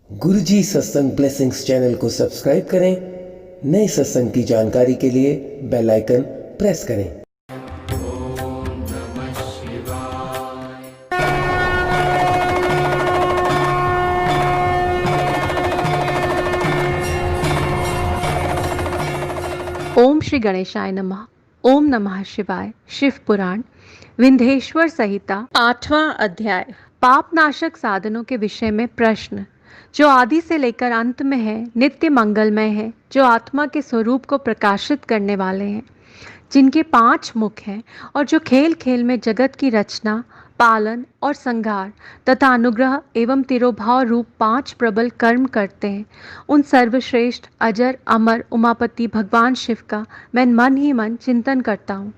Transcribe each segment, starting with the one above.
गुरुजी सत्संग blessings channel को subscribe करें। नए सत्संग की जानकारी के लिए बेल आइकन प्रेस करें। ओम श्री गणेशाय नमः। ओम नमः शिवाय। शिव पुराण विंध्येश्वर संहिता 8वां अध्याय पापनाशक साधनों के विषय में प्रश्न। जो आदि से लेकर अंत में है, नित्य मंगलमय है, जो आत्मा के स्वरूप को प्रकाशित करने वाले हैं, जिनके 5 मुख हैं और जो खेल खेल में जगत की रचना, पालन और संहार तथा अनुग्रह एवं तिरोभाव रूप 5 प्रबल कर्म करते हैं, उन सर्वश्रेष्ठ अजर अमर उमापति भगवान शिव का मैं मन ही मन चिंतन करता हूँ।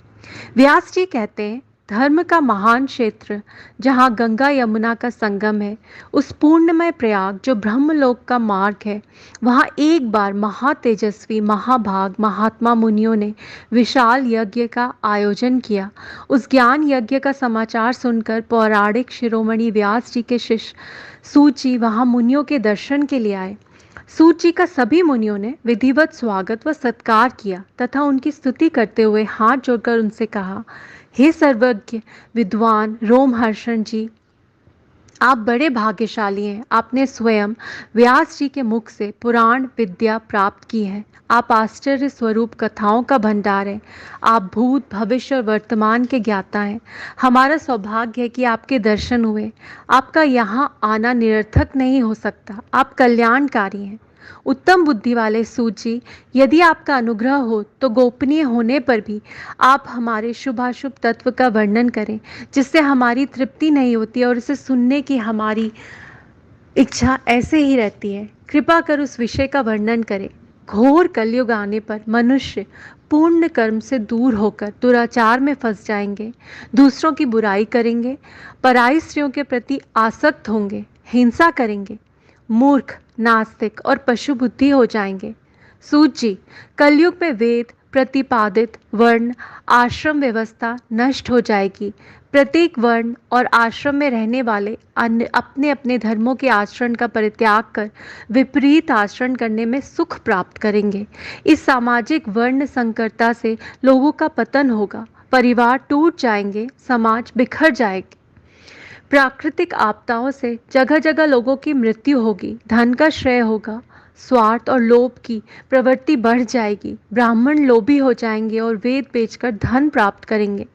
व्यास जी कहते हैं, धर्म का महान क्षेत्र जहाँ गंगा यमुना का संगम है, उस पूर्णमय प्रयाग जो ब्रह्मलोक का मार्ग है, वहाँ एक बार महातेजस्वी महाभाग महात्मा मुनियों ने विशाल यज्ञ का आयोजन किया। उस ज्ञान यज्ञ का समाचार सुनकर पौराणिक शिरोमणि व्यास जी के शिष्य सूत जी वहाँ मुनियों के दर्शन के लिए आए। सूत जी का सभी मुनियों ने विधिवत स्वागत व सत्कार किया तथा उनकी स्तुति करते हुए हाथ जोड़कर उनसे कहा, हे सर्वज्ञ विद्वान रोमहर्षण जी, आप बड़े भाग्यशाली हैं। आपने स्वयं व्यास जी के मुख से पुराण विद्या प्राप्त की है। आप आश्चर्य स्वरूप कथाओं का भंडार हैं। आप भूत भविष्य और वर्तमान के ज्ञाता हैं। हमारा सौभाग्य है कि आपके दर्शन हुए। आपका यहाँ आना निरर्थक नहीं हो सकता। आप कल्याणकारी हैं। उत्तम बुद्धि वाले सूत जी, यदि आपका अनुग्रह हो तो गोपनीय होने पर भी आप हमारे शुभाशुभ तत्व का वर्णन करें, जिससे हमारी तृप्ति नहीं होती और उसे सुनने की हमारी इच्छा ऐसे ही रहती है। कृपा कर उस विषय का वर्णन करें। घोर कलयुग आने पर मनुष्य पूर्ण कर्म से दूर होकर दुराचार में फंस जाएंगे, दूसरों की बुराई करेंगे, पराई स्त्रियों के प्रति आसक्त होंगे, हिंसा करेंगे, मूर्ख नास्तिक और पशु बुद्धि हो जाएंगे। सूत जी, कलयुग में वेद प्रतिपादित वर्ण आश्रम व्यवस्था नष्ट हो जाएगी। प्रत्येक वर्ण और आश्रम में रहने वाले अन्य अपने अपने धर्मों के आचरण का परित्याग कर विपरीत आचरण करने में सुख प्राप्त करेंगे। इस सामाजिक वर्ण संकरता से लोगों का पतन होगा, परिवार टूट जाएंगे, समाज बिखर जाएगी। प्राकृतिक आपदाओं से जगह जगह लोगों की मृत्यु होगी, धन का क्षय होगा, स्वार्थ और लोभ की प्रवृत्ति बढ़ जाएगी, ब्राह्मण लोभी हो जाएंगे और वेद बेचकर धन प्राप्त करेंगे,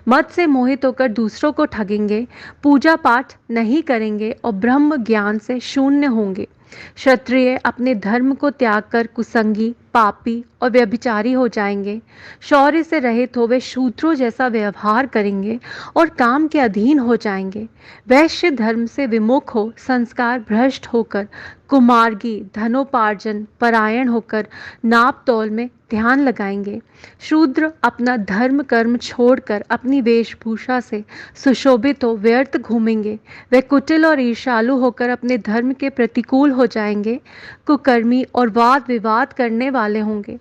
मत से मोहित होकर दूसरों को ठगेंगे, पूजा पाठ नहीं करेंगे और ब्रह्म ज्ञान से शून्य होंगे। क्षत्रिय अपने धर्म को त्याग कर कुसंगी, पापी और व्यभिचारी हो जाएंगे। शौर्य से रहित हो वे शूद्रों जैसा व्यवहार करेंगे और काम के अधीन हो जाएंगे। वैश्य धर्म से विमुख हो संस्कार भ्रष्ट होकर कुमार्गी धनोपार्जन परायण होकर नाप तौल में ध्यान लगाएंगे। शूद्र अपना धर्म कर्म छोड़कर अपनी वेशभूषा से सुशोभित हो व्यर्थ घूमेंगे। वे कुटिल और ईर्ष्यालु होकर अपने धर्म के प्रतिकूल हो जाएंगे, कुकर्मी और वाद विवाद करने वाले होंगे।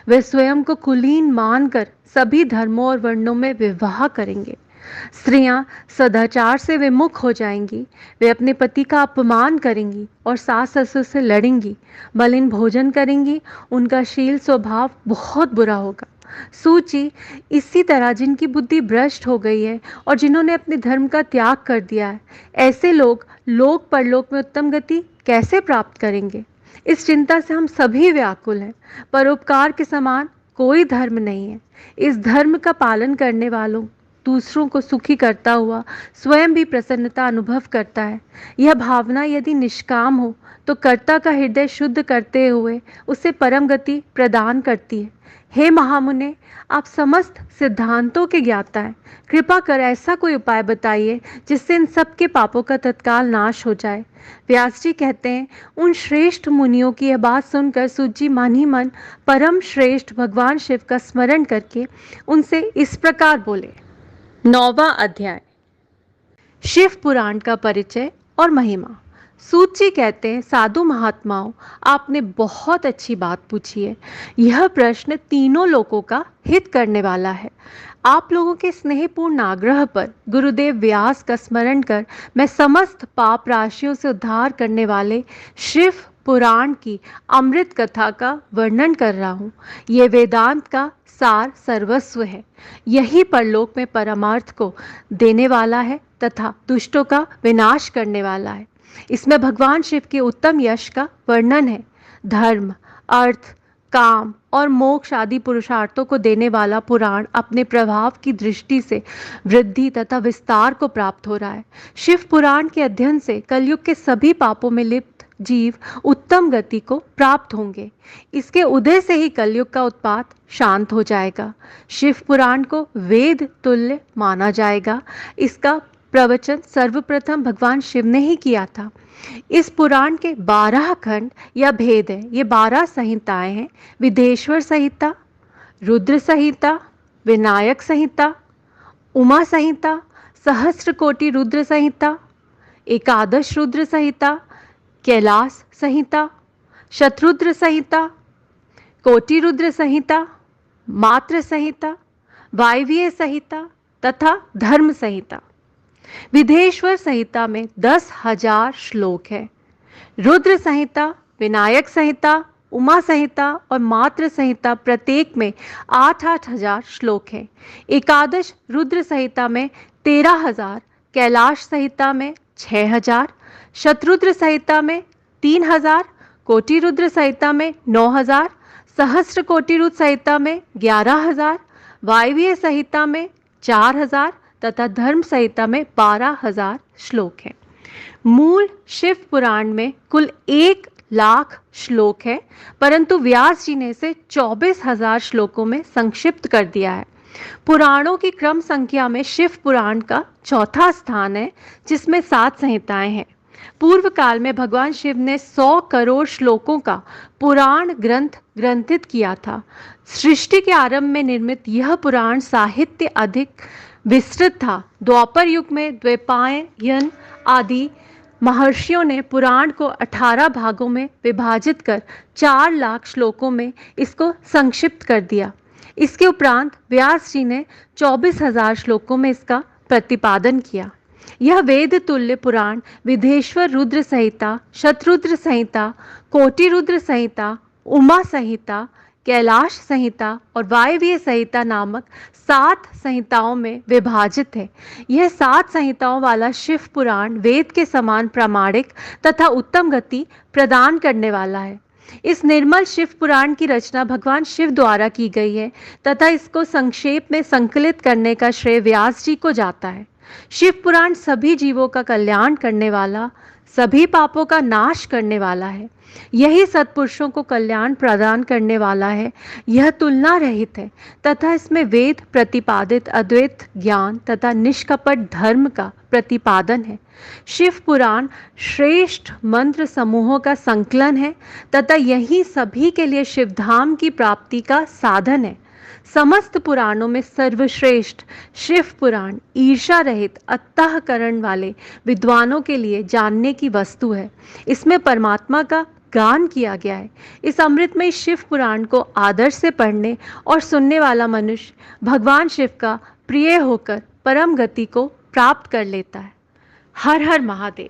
वे स्वयं को कुलीन मानकर सभी धर्मों और वर्णों में विवाह करेंगे। स्त्रियां सदाचार से विमुख हो जाएंगी। वे अपने पति का अपमान करेंगी और सास ससुर से लड़ेंगी, मलिन भोजन करेंगी। उनका शील स्वभाव बहुत बुरा होगा। सूत जी, इसी तरह जिनकी बुद्धि भ्रष्ट हो गई है और जिन्होंने अपने धर्म का त्याग कर दिया है, ऐसे लोग लोक परलोक में उत्तम गति कैसे प्राप्त करेंगे? इस चिंता से हम सभी व्याकुल हैं। परोपकार के समान कोई धर्म नहीं है। इस धर्म का पालन करने वालों दूसरों को सुखी करता हुआ स्वयं भी प्रसन्नता अनुभव करता है। यह भावना यदि निष्काम हो तो कर्ता का हृदय शुद्ध करते हुए उसे परम गति प्रदान करती है। हे महामुने, आप समस्त सिद्धांतों के ज्ञाता हैं। कृपा कर ऐसा कोई उपाय बताइए जिससे इन सब के पापों का तत्काल नाश हो जाए। व्यास जी कहते हैं, उन श्रेष्ठ मुनियों की यह बात सुनकर सूत जी मन ही मन परम श्रेष्ठ भगवान शिव का स्मरण करके उनसे इस प्रकार बोले। 9वां अध्याय शिव पुराण का परिचय और महिमा। सूत जी कहते हैं, साधु महात्माओं, आपने बहुत अच्छी बात पूछी है। यह प्रश्न तीनों लोगों का हित करने वाला है। आप लोगों के स्नेहपूर्ण आग्रह पर गुरुदेव व्यास का स्मरण कर मैं समस्त पाप राशियों से उद्धार करने वाले शिव पुराण की अमृत कथा का वर्णन कर रहा हूँ। ये वेदांत का सार सर्वस्व है। यही परलोक में परमार्थ को देने वाला है तथा दुष्टों का विनाश करने वाला है। इसमें भगवान शिव के उत्तम यश का वर्णन है। धर्म, अर्थ, काम और मोक्ष आदि पुरुषार्थों को देने वाला पुराण अपने प्रभाव की दृष्टि से वृद्धि तथा विस्तार को प्राप्त हो रहा है। शिव पुराण के अध्ययन से कलयुग के सभी पापों में लिप्त जीव उत्तम गति को प्राप्त होंगे। इसके उदय से ही कलयुग का उत्पात शांत हो जाएगा। शिव पुराण को वेद तुल्य माना जाएगा। इसका प्रवचन सर्वप्रथम भगवान शिव ने ही किया था। इस पुराण के 12 खंड या भेद है। ये 12 संहिताएं हैं। विदेश्वर संहिता, रुद्र संहिता, विनायक संहिता, उमा संहिता, सहस्त्र कोटि रुद्र संहिता, एकादश रुद्र संहिता, कैलाश संहिता, शतरुद्र संहिता, कोटि रुद्र संहिता, मात्र संहिता, वायवीय संहिता तथा धर्म संहिता। विदेश्वर संहिता में 10,000 श्लोक है। रुद्र संहिता, विनायक संहिता, उमा संहिता और मात्र संहिता प्रत्येक में 8-8 हजार श्लोक है। एकादश रुद्र संहिता में 13,000, कैलाश संहिता में 6,000, शतरुद्र संहिता में 3,000, कोटि रुद्र संहिता में 9,000, सहस्त्र कोटि रुद्र संहिता में 11,000, वायवीय संहिता में 4,000 तथा धर्म संहिता में 12,000 श्लोक हैं। मूल शिव पुराण में कुल 1,00,000 श्लोक है, परंतु व्यास जी ने इसे 24,000 श्लोकों में संक्षिप्त कर दिया है। पुराणों की क्रम संख्या में शिव पुराण का चौथा स्थान है, जिसमें 7 संहिताएं हैं। पूर्व काल में भगवान शिव ने 100 करोड़ श्लोकों का पुराण ग्रंथ ग्रंथित किया था। सृष्टि के आरंभ में निर्मित यह पुराण साहित्य अधिक विस्तृत था। द्वापर युग में द्वैपायन आदि महर्षियों ने पुराण को 18 भागों में विभाजित कर 4,00,000 श्लोकों में इसको संक्षिप्त कर दिया। इसके उपरांत व्यास जी ने 24,000 श्लोकों में इसका प्रतिपादन किया। यह वेद तुल्य पुराण विदेश्वर रुद्र संहिता, शतरुद्र संहिता, कोटि रुद्र संहिता, उमा संहिता, कैलाश संहिता और वायवीय संहिता नामक 7 संहिताओं में विभाजित है। यह 7 संहिताओं वाला शिव पुराण वेद के समान प्रामाणिक तथा उत्तम गति प्रदान करने वाला है। इस निर्मल शिव पुराण की रचना भगवान शिव द्वारा की गई है तथा इसको संक्षेप में संकलित करने का श्रेय व्यास जी को जाता है। शिव पुराण सभी जीवों का कल्याण करने वाला, सभी पापों का नाश करने वाला है। यही सत्पुरुषों को कल्याण प्रदान करने वाला है। यह तुलना रहित है तथा इसमें वेद प्रतिपादित अद्वैत ज्ञान तथा निष्कपट धर्म का प्रतिपादन है। शिव पुराण श्रेष्ठ मंत्र समूहों का संकलन है तथा यही सभी के लिए शिवधाम की प्राप्ति का साधन है। समस्त पुराणों में सर्वश्रेष्ठ शिव पुराण ईर्षा रहित अंतःकरण वाले विद्वानों के लिए जानने की वस्तु है। इसमें परमात्मा का गान किया गया है। इस अमृतमय शिव पुराण को आदर से पढ़ने और सुनने वाला मनुष्य भगवान शिव का प्रिय होकर परम गति को प्राप्त कर लेता है। हर हर महादेव।